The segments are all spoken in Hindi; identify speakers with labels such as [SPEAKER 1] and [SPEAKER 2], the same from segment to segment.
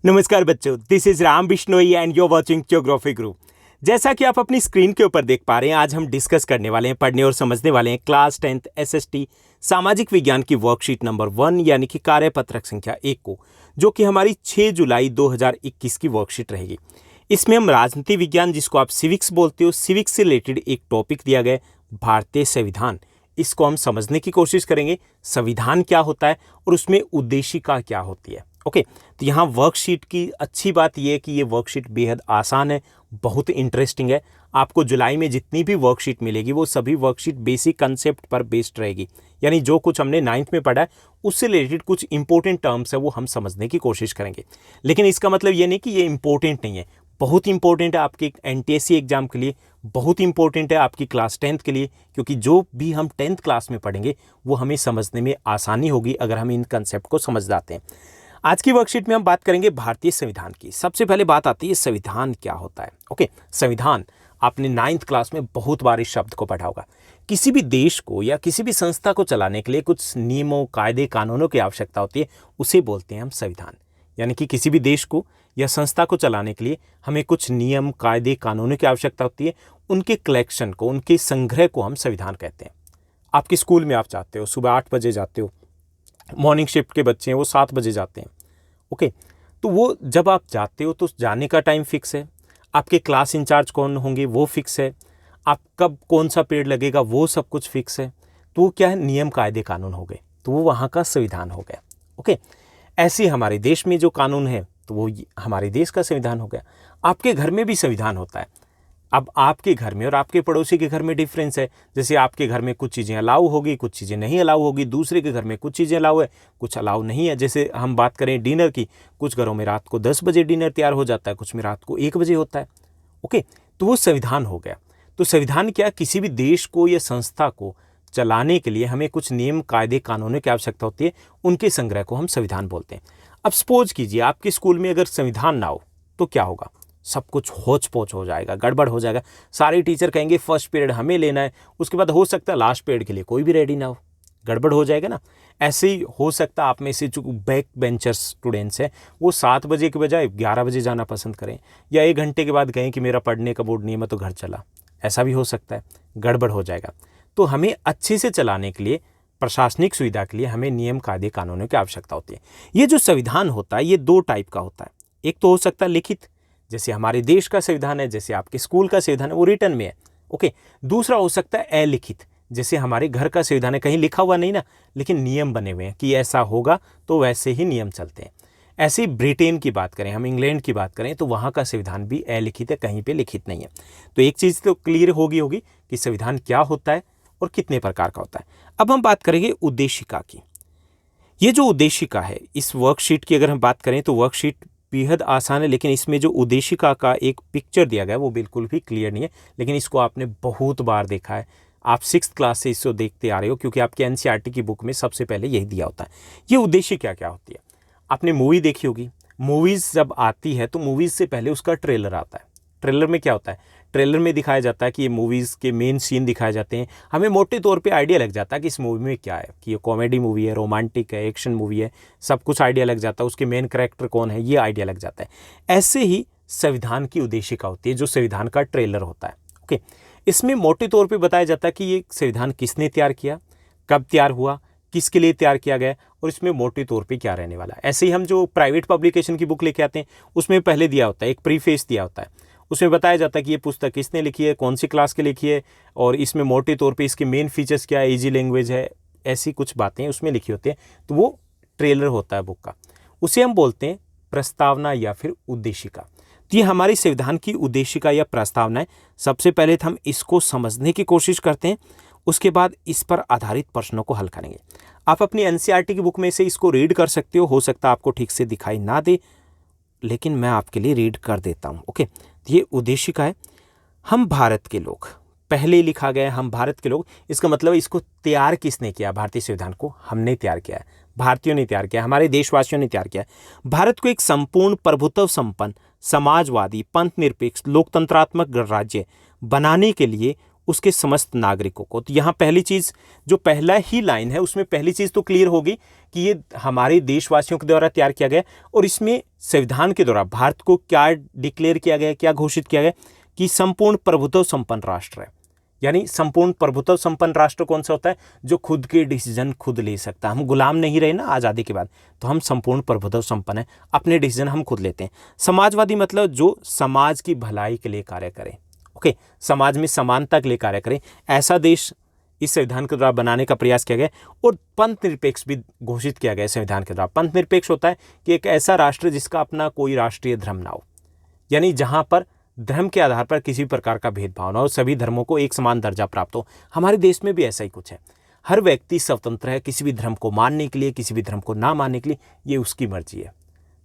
[SPEAKER 1] नमस्कार बच्चों, this is Ram Bishnoi and you are watching geography group. जैसा कि आप अपनी स्क्रीन के ऊपर देख पा रहे हैं, आज हम डिस्कस करने वाले हैं, पढ़ने और समझने वाले हैं क्लास 10th एसएसटी सामाजिक विज्ञान की वर्कशीट नंबर 1 यानी कि कार्यपत्रक संख्या 1 को, जो कि हमारी 6 जुलाई 2021 की वर्कशीट रहेगी। इसमें हम राजनीति विज्ञान, जिसको आप सिविक्स बोलते हो, सिविक्स से रिलेटेड एक टॉपिक दिया गया है, भारतीय संविधान। इसको हम समझने की कोशिश करेंगे, संविधान क्या होता है और उसमें उद्देशिका क्या होती है। ओके, तो यहाँ वर्कशीट की अच्छी बात यह है कि ये वर्कशीट बेहद आसान है, बहुत इंटरेस्टिंग है। आपको जुलाई में जितनी भी वर्कशीट मिलेगी वो सभी वर्कशीट बेसिक कंसेप्ट पर बेस्ड रहेगी, यानी जो कुछ हमने 9th में पढ़ा है उससे रिलेटेड कुछ इंपॉर्टेंट टर्म्स है वो हम समझने की कोशिश करेंगे। लेकिन इसका मतलब ये नहीं कि ये इंपॉर्टेंट नहीं है, बहुत इंपॉर्टेंट है आपके एनटीएससी एग्जाम के लिए, बहुत इंपॉर्टेंट है आपकी क्लास 10th के लिए, क्योंकि जो भी हम 10th क्लास में पढ़ेंगे वो हमें समझने में आसानी होगी अगर हम इन कंसेप्ट को समझ जाते हैं। आज की वर्कशीट में हम बात करेंगे भारतीय संविधान की। सबसे पहले बात आती है संविधान क्या होता है। ओके, संविधान आपने 9th क्लास में बहुत बार इस शब्द को पढ़ा होगा। किसी भी देश को या किसी भी संस्था को चलाने के लिए कुछ नियमों, कायदे, कानूनों की आवश्यकता होती है, उसे बोलते हैं हम संविधान। यानी कि किसी भी देश को या संस्था को चलाने के लिए हमें कुछ नियम, कायदे, कानूनों की आवश्यकता होती है, उनके कलेक्शन को, उनके संग्रह को हम संविधान कहते हैं। आपके स्कूल में आप जाते हो, सुबह 8 बजे जाते हो, मॉर्निंग शिफ्ट के बच्चे हैं वो 7 बजे जाते हैं। ओके, तो वो जब आप जाते हो तो जाने का टाइम फिक्स है, आपके क्लास इंचार्ज कौन होंगे वो फिक्स है, आप कब कौन सा पेड़ लगेगा वो सब कुछ फिक्स है। तो वो क्या है, नियम, कायदे, कानून हो गए, तो वो वहाँ का संविधान हो गया। ओके, ऐसे हमारे देश में जो कानून है तो वो हमारे देश का संविधान हो गया। आपके घर में भी संविधान होता है। अब आपके घर में और आपके पड़ोसी के घर में डिफरेंस है। जैसे आपके घर में कुछ चीज़ें अलाउ होगी, कुछ चीज़ें नहीं अलाउ होगी, दूसरे के घर में कुछ चीज़ें अलाउ है, कुछ अलाउ नहीं है। जैसे हम बात करें डिनर की, कुछ घरों में रात को 10 बजे डिनर तैयार हो जाता है, कुछ में रात को 1 बजे होता है। ओके, तो वो संविधान हो गया। तो संविधान क्या, किसी भी देश को या संस्था को चलाने के लिए हमें कुछ नियम, कायदे, कानूनों की आवश्यकता होती है, उनके संग्रह को हम संविधान बोलते हैं। अब सपोज कीजिए आपके स्कूल में अगर संविधान ना हो तो क्या होगा, सब कुछ होच पोच हो जाएगा, गड़बड़ हो जाएगा। सारे टीचर कहेंगे फर्स्ट पीरियड हमें लेना है, उसके बाद हो सकता है लास्ट पीरियड के लिए कोई भी रेडी ना हो, गड़बड़ हो जाएगा ना। ऐसे ही हो सकता है आप में से जो बैक बेंचर्स स्टूडेंट्स हैं वो 7 बजे के बजाय 11 बजे जाना पसंद करें, या 1 घंटे के बाद कहें कि मेरा पढ़ने का मूड नहीं है, मैं तो घर चला। ऐसा भी हो सकता है, गड़बड़ हो जाएगा। तो हमें अच्छे से चलाने के लिए, प्रशासनिक सुविधा के लिए हमें नियम, कायदे, कानूनों की आवश्यकता होती है। ये जो संविधान होता है ये 2 टाइप का होता है। एक तो हो सकता है लिखित, जैसे हमारे देश का संविधान है, जैसे आपके स्कूल का संविधान है, वो रिटन में है। ओके, दूसरा हो सकता है अलिखित, जैसे हमारे घर का संविधान है, कहीं लिखा हुआ नहीं ना, लेकिन नियम बने हुए हैं कि ऐसा होगा तो वैसे ही नियम चलते हैं। ऐसे ही ब्रिटेन की बात करें, हम इंग्लैंड की बात करें, तो वहाँ का संविधान भी अलिखित है, कहीं पे लिखित नहीं है। तो एक चीज़ तो क्लियर होगी कि संविधान क्या होता है और कितने प्रकार का होता है। अब हम बात करेंगे उद्देशिका की। ये जो उद्देशिका है इस वर्कशीट की अगर हम बात करें तो वर्कशीट बेहद आसान है, लेकिन इसमें जो उद्देशिका का एक पिक्चर दिया गया है वो बिल्कुल भी क्लियर नहीं है। लेकिन इसको आपने बहुत बार देखा है, आप 6th क्लास से इसको देखते आ रहे हो, क्योंकि आपके एनसीईआरटी की बुक में सबसे पहले यही दिया होता है। ये उद्देशिका क्या होती है, आपने मूवी देखी होगी। मूवीज़ जब आती है तो मूवीज़ से पहले उसका ट्रेलर आता है। ट्रेलर में क्या होता है, ट्रेलर में दिखाया जाता है कि ये मूवीज़ के मेन सीन दिखाए जाते हैं, हमें मोटे तौर पे आइडिया लग जाता है कि इस मूवी में क्या है, कि ये कॉमेडी मूवी है, रोमांटिक है, एक्शन मूवी है, सब कुछ आइडिया लग जाता है, उसके मेन कैरेक्टर कौन है ये आइडिया लग जाता है। ऐसे ही संविधान की उद्देशिका होती है, जो संविधान का ट्रेलर होता है। ओके, इसमें मोटे तौर पर बताया जाता है कि ये संविधान किसने तैयार किया, कब तैयार हुआ, किसके लिए तैयार किया गया और इसमें मोटे तौर पे क्या रहने वाला है। ऐसे ही हम जो प्राइवेट पब्लिकेशन की बुक लेके आते हैं उसमें पहले दिया होता है, एक प्रीफेस दिया होता है, उसमें बताया जाता है कि ये पुस्तक किसने लिखी है, कौन सी क्लास के लिखी है, और इसमें मोटे तौर पे इसके मेन फीचर्स क्या है, ईजी लैंग्वेज है, ऐसी कुछ बातें उसमें लिखी होती हैं। तो वो ट्रेलर होता है बुक का, उसे हम बोलते हैं प्रस्तावना या फिर उद्देशिका। तो ये हमारी संविधान की उद्देशिका या प्रस्तावना है। सबसे पहले तो हम इसको समझने की कोशिश करते हैं, उसके बाद इस पर आधारित प्रश्नों को हल करेंगे। आप अपनी एनसीईआरटी की बुक में से इसको रीड कर सकते हो सकता है आपको ठीक से दिखाई ना दे, लेकिन मैं आपके लिए रीड कर देता हूँ। ओके, ये उद्देशिका है। हम भारत के लोग, पहले लिखा गया है हम भारत के लोग, इसका मतलब इसको तैयार किसने किया, भारतीय संविधान को हमने तैयार किया है, भारतीयों ने तैयार किया, हमारे देशवासियों ने तैयार किया है। भारत को एक संपूर्ण प्रभुत्व संपन्न, समाजवादी, पंथ निरपेक्ष, लोकतंत्रात्मक गणराज्य बनाने के लिए उसके समस्त नागरिकों को। तो यहाँ पहली चीज़, जो पहला ही लाइन है उसमें पहली चीज़ तो क्लियर होगी कि ये हमारे देशवासियों के द्वारा तैयार किया गया और इसमें संविधान के द्वारा भारत को क्या डिक्लेयर किया गया, क्या घोषित किया गया कि संपूर्ण प्रभुत्व संपन्न राष्ट्र है। यानी संपूर्ण प्रभुत्व संपन्न राष्ट्र कौन सा होता है? जो खुद के डिसीजन खुद ले सकता है। हम गुलाम नहीं रहे ना आज़ादी के बाद, तो हम संपूर्ण प्रभुत्व संपन्न है, अपने डिसीजन हम खुद लेते हैं। समाजवादी मतलब जो समाज की भलाई के लिए कार्य करे, ओके, समाज में समानता के लिए कार्य करे, ऐसा देश इस संविधान के द्वारा बनाने का प्रयास किया गया। और पंथ निरपेक्ष भी घोषित किया गया संविधान के द्वारा। पंथ निरपेक्ष होता है कि एक ऐसा राष्ट्र जिसका अपना कोई राष्ट्रीय धर्म ना हो, यानी जहाँ पर धर्म के आधार पर किसी प्रकार का भेदभाव ना हो, सभी धर्मों को एक समान दर्जा प्राप्त हो। हमारे देश में भी ऐसा ही कुछ है। हर व्यक्ति स्वतंत्र है किसी भी धर्म को मानने के लिए, किसी भी धर्म को ना मानने के लिए, ये उसकी मर्जी है।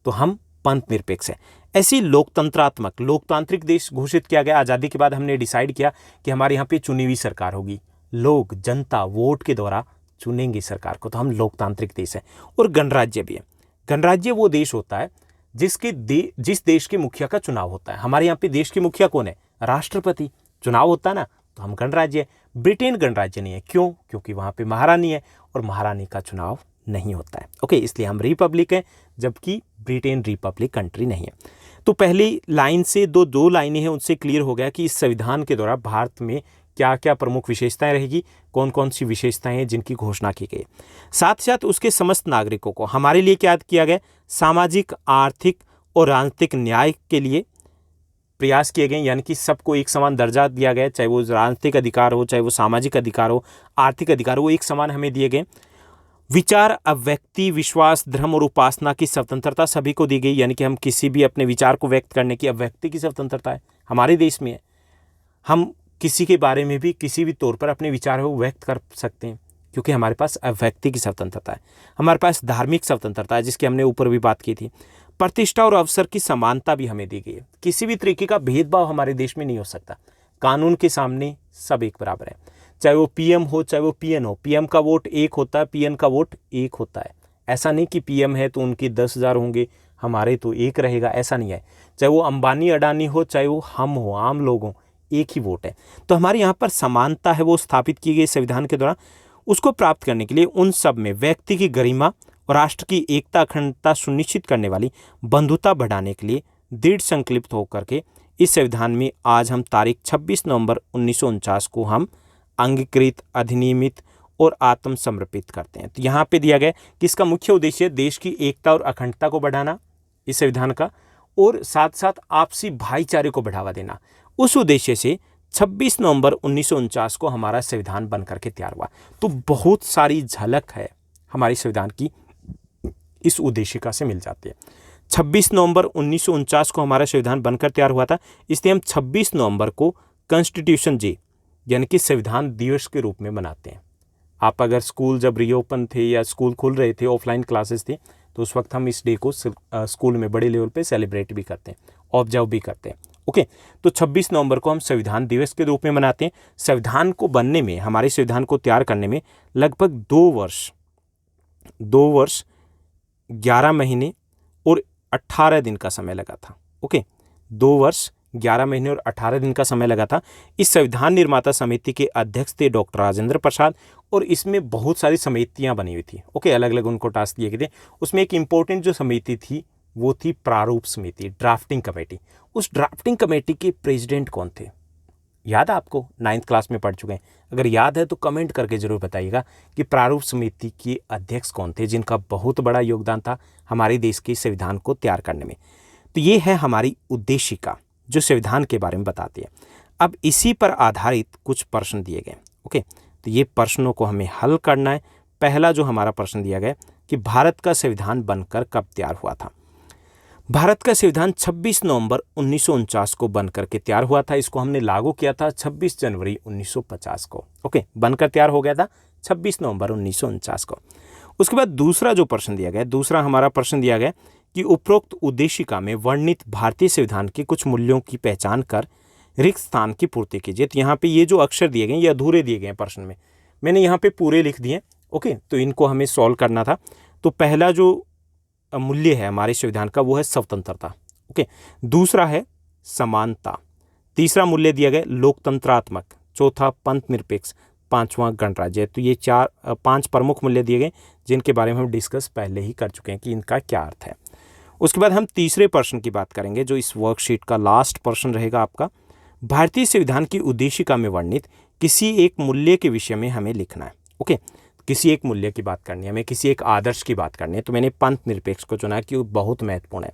[SPEAKER 1] तो हम पंथ निरपेक्ष है। ऐसी लोकतंत्रात्मक लोकतांत्रिक देश घोषित किया गया। आज़ादी के बाद हमने डिसाइड किया कि हमारे यहाँ पे चुनी हुई सरकार होगी, लोग जनता वोट के द्वारा चुनेंगे सरकार को, तो हम लोकतांत्रिक देश है। और गणराज्य भी है। गणराज्य वो देश होता है जिस देश के मुखिया का चुनाव होता है। हमारे यहाँ पे देश के मुखिया कौन है? राष्ट्रपति। चुनाव होता है ना, तो हम गणराज्य है। ब्रिटेन गणराज्य नहीं है, क्यों? क्योंकि वहाँ पे महारानी है और महारानी का चुनाव नहीं होता है, ओके, इसलिए हम रिपब्लिक हैं, जबकि ब्रिटेन रिपब्लिक कंट्री नहीं है। तो पहली लाइन से दो लाइनें हैं, उनसे क्लियर हो गया कि इस संविधान के द्वारा भारत में क्या क्या प्रमुख विशेषताएं रहेगी, कौन कौन सी विशेषताएं हैं जिनकी घोषणा की गई। साथ साथ उसके समस्त नागरिकों को हमारे लिए क्या किया गया? सामाजिक, आर्थिक और राजनीतिक न्याय के लिए प्रयास किए गए, यानी कि सबको एक समान दर्जा दिया गया, चाहे वो राजनीतिक अधिकार हो, चाहे वो सामाजिक अधिकार हो, आर्थिक अधिकार हो, वो एक समान हमें दिए गए। विचार, अभिव्यक्ति, विश्वास, धर्म और उपासना की स्वतंत्रता सभी को दी गई, यानी कि हम किसी भी अपने विचार को व्यक्त करने की अभिव्यक्ति की स्वतंत्रता है हमारे देश में है। हम किसी के बारे में भी किसी भी तौर पर अपने विचार को व्यक्त कर सकते हैं, क्योंकि हमारे पास अभिव्यक्ति की स्वतंत्रता है। हमारे पास धार्मिक स्वतंत्रता है, जिसकी हमने ऊपर भी बात की थी। प्रतिष्ठा और अवसर की समानता भी हमें दी गई है। किसी भी तरीके का भेदभाव हमारे देश में नहीं हो सकता। कानून के सामने सब एक बराबर है, चाहे वो पीएम हो, चाहे वो पीएन हो। पीएम का वोट एक होता है, पीएन का वोट एक होता है। ऐसा नहीं कि पीएम है तो उनके 10,000 होंगे, हमारे तो एक रहेगा, ऐसा नहीं है। चाहे वो अंबानी अडानी हो, चाहे वो हम हो, आम लोग हों, एक ही वोट है। तो हमारे यहाँ पर समानता है, वो स्थापित की गई संविधान के द्वारा। उसको प्राप्त करने के लिए उन सब में व्यक्ति की गरिमा और राष्ट्र की एकता, अखंडता सुनिश्चित करने वाली बंधुता बढ़ाने के लिए दृढ़ संकल्पित होकर के इस संविधान में आज हम तारीख 26 नवंबर 1949 को हम अंगीकृत, अधिनियमित और आत्मसमर्पित करते हैं। तो यहाँ पे दिया गया कि इसका मुख्य उद्देश्य देश की एकता और अखंडता को बढ़ाना इस संविधान का, और साथ साथ आपसी भाईचारे को बढ़ावा देना। उस उद्देश्य से 26 नवंबर 1949 को हमारा संविधान बन करके तैयार हुआ। तो बहुत सारी झलक है हमारी संविधान की इस उद्देशिका से मिल जाती है। 26 नवंबर 1949 को हमारा संविधान बनकर तैयार हुआ था, इसलिए हम 26 नवंबर को कॉन्स्टिट्यूशन डे यानी कि संविधान दिवस के रूप में मनाते हैं। आप अगर स्कूल जब रीओपन थे या स्कूल खुल रहे थे, ऑफलाइन क्लासेस थे, तो उस वक्त हम इस डे को स्कूल में बड़े लेवल पे सेलिब्रेट भी करते हैं, ऑब्जर्व भी करते हैं, ओके। तो 26 नवंबर को हम संविधान दिवस के रूप में मनाते हैं। संविधान को बनने में, हमारे संविधान को तैयार करने में लगभग 2 वर्ष 11 महीने और 18 दिन का समय लगा था, ओके। 2 वर्ष 11 महीने और 18 दिन का समय लगा था। इस संविधान निर्माता समिति के अध्यक्ष थे डॉक्टर राजेंद्र प्रसाद, और इसमें बहुत सारी समितियां बनी हुई थी, ओके, अलग अलग उनको टास्क दिए गए थे। उसमें एक इंपॉर्टेंट जो समिति थी वो थी प्रारूप समिति, ड्राफ्टिंग कमेटी। उस ड्राफ्टिंग कमेटी के प्रेसिडेंट कौन थे? याद है आपको? 9th क्लास में पढ़ चुके हैं। अगर याद है तो कमेंट करके जरूर बताइएगा कि प्रारूप समिति के अध्यक्ष कौन थे, जिनका बहुत बड़ा योगदान था हमारे देश के संविधान को तैयार करने में। तो ये है हमारी उद्देशिका जो संविधान के बारे में बताती है। अब इसी पर आधारित कुछ प्रश्न दिए गए, ओके। तो ये प्रश्नों को हमें हल करना है। पहला जो हमारा प्रश्न दिया गया कि भारत का संविधान बनकर कब तैयार हुआ था? भारत का संविधान 26 नवंबर 1949 को बनकर के तैयार हुआ था। इसको हमने लागू किया था 26 जनवरी 1950 को, ओके। बनकर तैयार हो गया था 26 नवंबर 1949 को। उसके बाद दूसरा जो प्रश्न दिया गया, दूसरा हमारा प्रश्न दिया गया कि उपरोक्त उद्देशिका में वर्णित भारतीय संविधान के कुछ मूल्यों की पहचान कर रिक्त स्थान की पूर्ति कीजिए। तो यहाँ पे ये जो अक्षर दिए गए ये अधूरे दिए गए हैं प्रश्न में, मैंने यहाँ पे पूरे लिख दिए, ओके। तो इनको हमें सॉल्व करना था। तो पहला जो मूल्य है हमारे संविधान का वो है स्वतंत्रता, ओके। दूसरा है समानता। तीसरा मूल्य दिया गया लोकतंत्रात्मक, चौथा पंथ निरपेक्ष, पांचवां गणराज्य। तो ये 5 प्रमुख मूल्य दिए गए जिनके बारे में हम डिस्कस पहले ही कर चुके हैं कि इनका क्या अर्थ है। उसके बाद हम तीसरे प्रश्न की बात करेंगे जो इस वर्कशीट का लास्ट प्रश्न रहेगा आपका। भारतीय संविधान की उद्देशिका में वर्णित किसी एक मूल्य के विषय में हमें लिखना है। ओके, किसी एक मूल्य की बात करनी है हमें, किसी एक आदर्श की बात करनी है। तो मैंने पंथ निरपेक्ष को चुना कि वो बहुत महत्वपूर्ण है।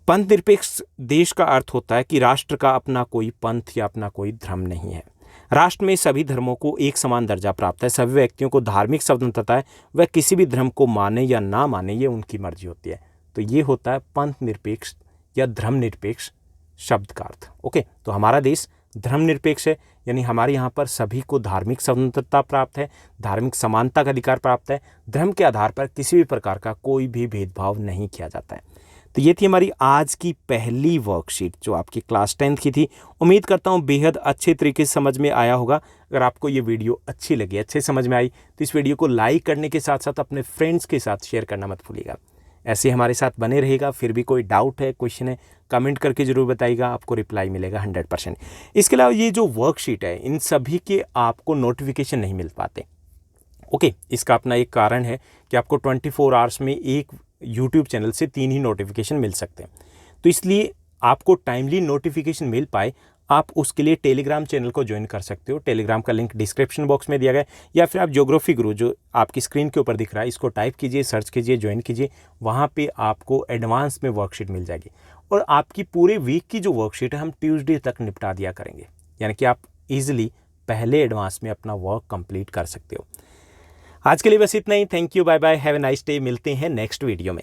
[SPEAKER 1] पंथ निरपेक्ष देश का अर्थ होता है कि राष्ट्र का अपना कोई पंथ या अपना कोई धर्म नहीं है। राष्ट्र में सभी धर्मों को एक समान दर्जा प्राप्त है। सभी व्यक्तियों को धार्मिक स्वतंत्रता है, वह किसी भी धर्म को माने या ना माने ये उनकी मर्जी होती है। तो ये होता है पंथ निरपेक्ष या धर्म निरपेक्ष शब्द का अर्थ। ओके, तो हमारा देश धर्मनिरपेक्ष है, यानी हमारे यहाँ पर सभी को धार्मिक स्वतंत्रता प्राप्त है, धार्मिक समानता का अधिकार प्राप्त है। धर्म के आधार पर किसी भी प्रकार का कोई भी भेदभाव नहीं किया जाता है। तो ये थी हमारी आज की पहली वर्कशीट जो आपकी क्लास 10th की थी। उम्मीद करता हूँ बेहद अच्छे तरीके से समझ में आया होगा। अगर आपको ये वीडियो अच्छी लगी, अच्छे समझ में आई, तो इस वीडियो को लाइक करने के साथ साथ अपने फ्रेंड्स के साथ शेयर करना मत भूलिएगा। ऐसे हमारे साथ बने रहेगा। फिर भी कोई डाउट है, क्वेश्चन है, कमेंट करके ज़रूर बताइएगा, आपको रिप्लाई मिलेगा 100%। इसके अलावा ये जो वर्कशीट है इन सभी के आपको नोटिफिकेशन नहीं मिल पाते। ओके, इसका अपना एक कारण है कि आपको 24 आवर्स में एक यूट्यूब चैनल से 3 ही नोटिफिकेशन मिल सकते हैं। तो इसलिए आपको टाइमली नोटिफिकेशन मिल पाए, आप उसके लिए टेलीग्राम चैनल को ज्वाइन कर सकते हो। टेलीग्राम का लिंक डिस्क्रिप्शन बॉक्स में दिया गया है, या फिर आप ज्योग्राफी गुरु जो आपकी स्क्रीन के ऊपर दिख रहा है इसको टाइप कीजिए, सर्च कीजिए, ज्वाइन कीजिए। वहाँ पे आपको एडवांस में वर्कशीट मिल जाएगी और आपकी पूरे वीक की जो वर्कशीट है हम ट्यूसडे तक निपटा दिया करेंगे, यानी कि आप ईजिली पहले एडवांस में अपना वर्क कंप्लीट कर सकते हो। आज के लिए बस इतना ही। Thank you, bye bye, have a nice day. मिलते हैं नेक्स्ट वीडियो में।